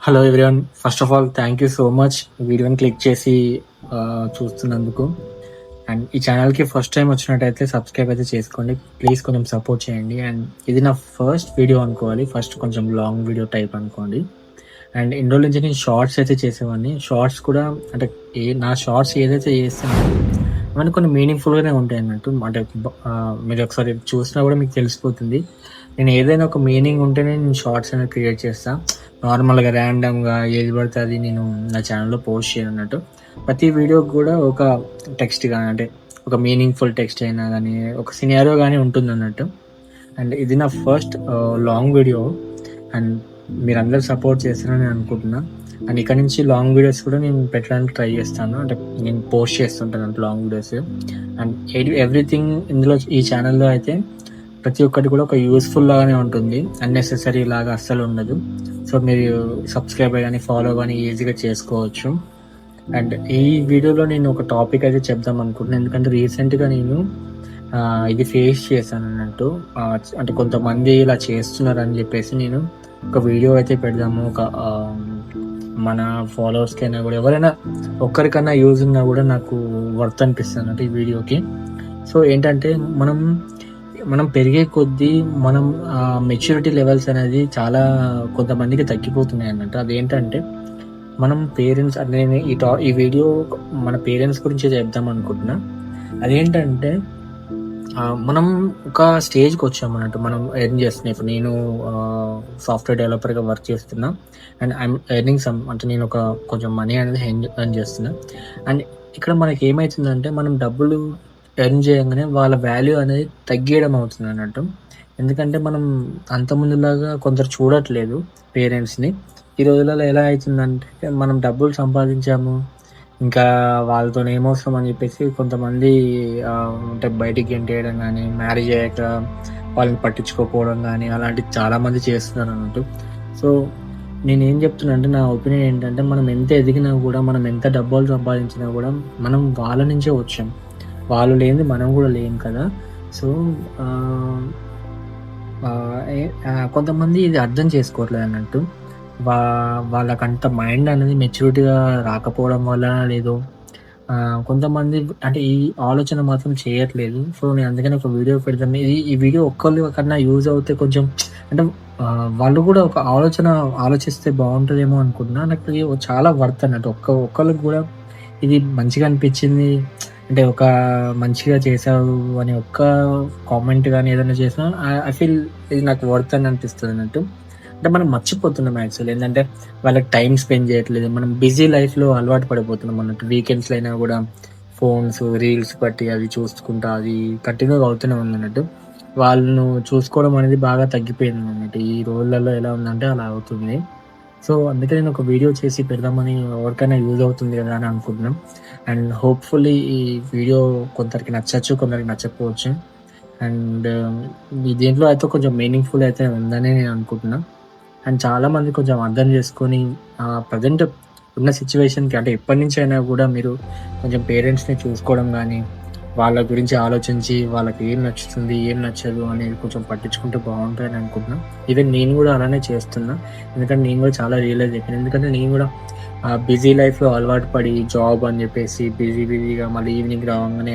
Hello everyone. First of all thank you so much వీడియోని click చేసి చూస్తున్నందుకు. And ఈ ఛానల్‌కి ఫస్ట్ టైమ్ వచ్చినట్టయితే సబ్స్క్రైబ్ అయితే చేసుకోండి. ప్లీజ్ కొంచెం సపోర్ట్ చేయండి. అండ్ ఇది నా ఫస్ట్ వీడియో అనుకోవాలి. ఫస్ట్ కొంచెం లాంగ్ వీడియో టైప్ అనుకోండి. అండ్ ఇన్ని రోజుల నుంచి నేను షార్ట్స్ అయితే చేసేవాడిని. షార్ట్స్ కూడా అంటే నా షార్ట్స్ ఏదైతే చేస్తానో అవన్నీ కొన్ని మీనింగ్‌ఫుల్‌గానే ఉంటాయన్నట్టు. అంటే మీరు ఒకసారి చూసినా కూడా మీకు తెలిసిపోతుంది. నేను ఏదైనా ఒక మీనింగ్ ఉంటేనే నేను షార్ట్స్ అనేది క్రియేట్ చేస్తా. నార్మల్‌గా ర్యాండమ్‌గా ఏది పడితే అది నేను నా ఛానల్‌లో పోస్ట్ చేయనన్నట్టు. ప్రతి వీడియోకి కూడా ఒక టెక్స్ట్ గాని అంటే ఒక మీనింగ్‌ఫుల్ టెక్స్ట్ అయినా గానీ, ఒక సినారియో గానీ ఉంటుందన్నట్టు. అండ్ ఇది నా ఫస్ట్ లాంగ్ వీడియో. అండ్ మీరందరూ సపోర్ట్ చేస్తారని నేను అనుకుంటున్నా. అండ్ ఇక్కడి నుంచి లాంగ్ వీడియోస్ కూడా నేను పెట్టడానికి ట్రై చేస్తాను. అంటే నేను పోస్ట్ చేస్తుంటాను అంటే లాంగ్ వీడియోస్. అండ్ ఎవ్రీథింగ్ ఇందులో ఈ ఛానల్‌లో అయితే ప్రతి ఒక్కటి కూడా ఒక యూస్‌ఫుల్ లాగానే ఉంటుంది. అన్నెసెసరీ లాగా అస్సలు ఉండదు. సో మీరు సబ్స్క్రైబ్ గానీ, ఫాలో గానీ ఈజీగా చేసుకోవచ్చు. అండ్ ఈ వీడియోలో నేను ఒక టాపిక్ అయితే చెప్దాం అనుకుంటున్నాను. ఎందుకంటే రీసెంట్‌గా నేను ఇది ఫేస్ చేశానన్నట్టు. అంటే కొంతమంది ఇలా చేస్తున్నారని చెప్పేసి నేను ఒక వీడియో అయితే పెడదాము. మన ఫాలోవర్స్‌కైనా గూడా ఎవరైనా ఒక్కరికన్నా యూజ్ ఉన్నా గూడా నాకు వర్త్ అనిపిస్తదన్నట్టు ఈ వీడియోకి. సో ఏంటంటే మనం పెరిగే కొద్దీ మనం మెచ్యూరిటీ లెవెల్స్ అనేది చాలా కొంతమందికి తగ్గిపోతున్నాయన్నట్టు. అదేంటంటే మనం పేరెంట్స్ అంటే నేను ఈ వీడియో మన పేరెంట్స్ గురించే చెప్దామనుకుంటున్నా. అదేంటంటే మనం ఒక స్టేజ్‌కొచ్చామన్నట్టు. మనం ఎర్న్ చేస్తున్నాం. ఇప్పుడు నేను సాఫ్ట్‌వేర్ డెవలపర్‌గా వర్క్ చేస్తున్నా. అండ్ ఐయామ్ ఎర్నింగ్ సమ్ అంటే నేను ఒక కొంచెం మనీ అనేది ఎర్న్ చేస్తున్నా. అండ్ ఇక్కడ మనకేమైతుందంటే మనం డబ్బులు ఎర్న్ చేయంగానే వాళ్ళ వాల్యూ అనేది తగ్గియడం అవుతుందన్నట్టు. ఎందుకంటే మనం అంతకుముందులాగా కొందరు చూడట్లేదు పేరెంట్స్‌ని. ఈ రోజులలో ఎలా అయితుందంటే మనం డబ్బులు సంపాదించాము, ఇంకా వాళ్ళతోని ఏమవసరం అని చెప్పేసి కొంతమంది అంటే బయటికి గెంటేయడం గానీ, మ్యారేజ్ అయ్యాక వాళ్ళని పట్టించుకోకపోవడం గానీ, అలాంటివి చాలామంది చేస్తున్నారన్నట్టు. సో, నేనేం చెప్తున్నా అంటే నా ఒపీనియన్ ఏంటంటే, మనం ఎంత ఎదిగినా గూడా, మనం ఎంత డబ్బులు సంపాదించినా గూడా, మనం వాళ్ళ నుంచే వచ్చాం. వాళ్ళు లేనిది మనం గూడా లేం కదా! సో, ఆహ్, కొంతమంది ఇది అర్థం చేసుకోవట్లేదన్నట్టు. వా వాళ్ళకంత మైండ్ అనేది మెచ్యూరిటీగా రాకపోవడం వల్లనో లేదో కొంతమంది అంటే ఈ ఆలోచన మాత్రం చేయట్లేదు. సో, నేను అందుకని ఒక వీడియో పెడదాం. ఈ వీడియో ఒక్కళ్ళ కన్నా యూజ్ అవుతే కొంచెం అంటే వాళ్ళు కూడా ఒక ఆలోచిస్తే బావుంటదేమో అనుకుంటున్నా. నాకు ఇది చాలా వర్త్ అన్నట్టు. ఒక్కళ్ళకి కూడా ఇది మంచిగా అనిపించింది. అంటే మంచిగా చేశావు అనే ఒక్క కామెంట్ గాని ఏదైనా చేసినా ఐ ఫీల్ ఇది నాకు వర్త్ అని అనిపిస్తదన్నట్టు. అంటే మనం మర్చిపోతున్నాం యాక్చువల్లీ. ఏందంటే వాళ్ళకి టైమ్ స్పెండ్ చేయట్లేదు. మనం బిజీ లైఫ్‌లో అలవాటు పడిపోతున్నాం అన్నట్టు. వీకెండ్స్‌లో అయినా గూడా ఫోన్స్, రీల్స్ బట్టి అవి చూసుకుంటా అది కంటిన్యూగా అవుతూనే ఉందన్నట్టు. వాళ్ళను చూసుకోవడం అనేది బాగా తగ్గిపోయిందన్నట్టు. ఈ రోజులలో ఎలా ఉందంటే అలా అవుతుంది. సో, అందుకే నేను ఒక వీడియో చేసి పెడదామని ఎవరికైనా యూజ్ అవుతుంది గదా అని అనుకుంటున్నాం. అండ్ హోప్‌ఫుల్లీ ఈ వీడియో కొందరికి నచ్చొచ్చు, కొందరికి నచ్చకపోవచ్చు. అండ్ దీంట్లో అయితే కొంచెం మీనింగ్‌ఫుల్ అయితే ఉందని నేను అనుకుంటున్నా. అండ్ చాలామంది కొంచెం అర్థం చేసుకొని ప్రెజెంట్ ఉన్న సిట్యుయేషన్‌కి అంటే ఎప్పటినుంచైనా గూడా మీరు కొంచెం పేరెంట్స్‌ని చూసుకోవడం గానీ, వాళ్ళ గురించి ఆలోచించి వాళ్ళకి ఏం నచ్చుతుంది, ఏం నచ్చదు అనేది కొంచెం పట్టించుకుంటే బావుంటదని అనుకుంటున్నా. ఈవెన్ నేను గూడా అలానే చేస్తున్నా. ఎందుకంటే నేను గూడా చాలా రియలైజ్ అయిపోయాను. ఎందుకంటే నేను గూడా బిజీ లైఫ్‌లో అలవాటు పడి జాబ్ అని జెప్పేసి బిజీగా మళ్ళీ ఈవినింగ్ రావంగానే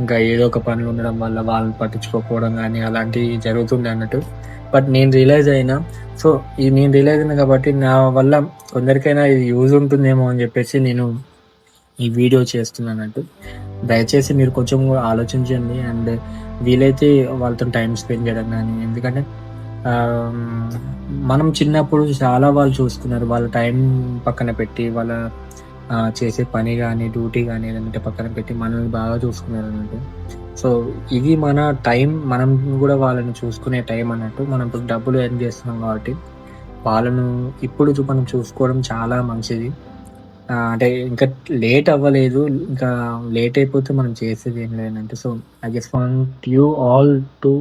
ఇంకా ఏదో ఒక పనులు ఉండడం వల్ల వాళ్ళని పట్టించుకోకపోవడం గానీ అలాంటివి జరుగుతుండే అన్నట్టు. బట్ నేను రియలైజ్ అయినా. సో, ఇది నేను రియలైజ్ అయినా కాబట్టి నా వల్ల కొందరికైనా ఇది యూజ్ ఉంటుందేమో అని జెప్పేసి నేను ఈ వీడియో చేస్తున్నానన్నట్టు. దయచేసి మీరు కొంచెం గూడా ఆలోచించండి. అండ్ వీలైతే వాళ్ళతోని టైమ్ స్పెండ్ చేయడం గానీ, ఎందుకంటే ఆహ్, మనం చిన్నప్పుడు చాలా వాళ్ళు చూసుకున్నారు. వాళ్ళ టైం పక్కన పెట్టి, వాళ్ళ చేసే పని గానీ, డ్యూటీ గానీ ఏదంటే పక్కన పెట్టి మనల్ని బాగా చూసుకున్నారన్నట్టు. సో, ఇది మన టైం. మనం గూడా వాళ్ళని చూసుకునే టైం అన్నట్టు. మనం ఇప్పుడు డబ్బులు ఎర్న్ చేస్తున్నాం గాబట్టి, వాళ్ళను ఇప్పుడు మనం చూసుకోవడం చాలా మంచిది. అంటే ఇంకా లేట్ అవ్వలేదు. ఇంకా లేట్ అయిపోతే మనం చేసేదేం లేదంటే. So, I just want you all to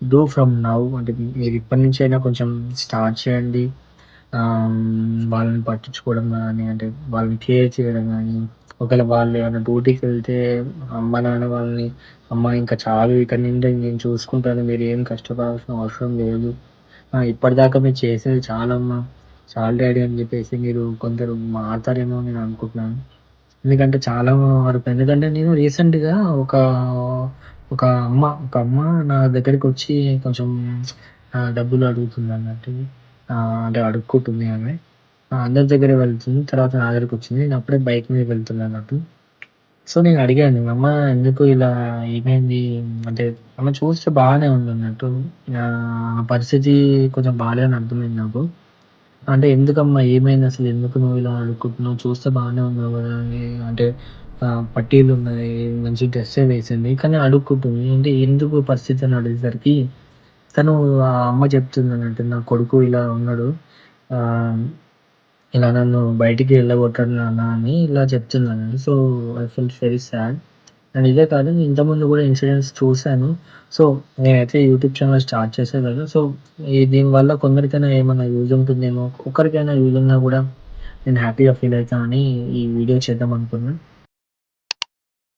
do from now. అంటే మీరు ఇప్పటి నుంచైనా కొంచెం స్టార్ట్ చేయండి. వాళ్ళని పట్టించుకోవడం గానీ, అంటే వాళ్ళని కేర్ చేయడం గానీ, ఒకవేళ వాళ్ళు ఏమైనా డ్యూటీకెళ్తే అమ్మ, నాన్న వాళ్ళని "అమ్మ ఇంక చాలు ఇక నుండి నేను చూసుకుంటాను. మీరేం కష్టపడాల్సిన అవసరం లేదు. ఇప్పటిదాకా మీరు చేసేది చాలమ్మా. చాలు డాడీ అని జెప్పేసి మీరు కొందరు మారతారేమో అని నేను అనుకుంటున్నాను. ఎందుకంటే చాలా వరకు ఎందుకంటే నేను రీసెంట్‌గా ఒక ఒక అమ్మ నా దగ్గరికొచ్చి కొంచెం డబ్బులు అడుగుతుందన్నట్టు. అంటే అడుక్కుంటుంది ఆమె. అందరి దగ్గర వెళ్తుంది. తర్వాత నా దగ్గరకొచ్చింది. నేను అప్పుడే బైక్ మీద వెళ్తున్నా అన్నట్టు. సో, నేను అడిగాను, "అమ్మ ఎందుకు ఇలా ఏమైంది?" అంటే ఆమె చూస్తే బాగానే ఉందన్నట్టు. పరిస్థితి కొంచెం బాలేదని అర్థమైంది నాకు. అంటే ఎందుకమ్మా ఏమైందసలు? ఎందుకు నువ్వు ఇలా అడుక్కుంటున్నావు? చూస్తే బాగానే ఉన్నావు గదా! అంటే పట్టీలున్నాయి, మంచి డ్రెస్సే వేసింది. కానీ అడుక్కుంటుంది. అంటే ఎందుకు పరిస్థితి అని అడిగేసరికి తను ఆ అమ్మ చెప్తుందన్నట్టు, "నా కొడుకు ఇలా ఉన్నాడు. ఆహ్, ఇలా నన్ను బయటికి ఎళ్ళగొట్టాడు నాన్న" అని ఇలా చెప్తుందన్నట్టు. So, I felt very sad. And ఇదే కాదు ఇంతకుముందు గూడా ఇన్సిడెంట్స్ చూసాను. సో, నేనైతే యూట్యూబ్ ఛానెల్ స్టార్ట్ చేశా గదా! సో, దీనివల్ల కొందరికైనా ఏమన్నా యూజ్ ఉంటుందేమో, ఒక్కరికైనా యూజ్ ఉన్నా గూడా నేను హ్యాపీగా ఫీల్ అయితా అని ఈ వీడియో చేద్దామనుకున్నా.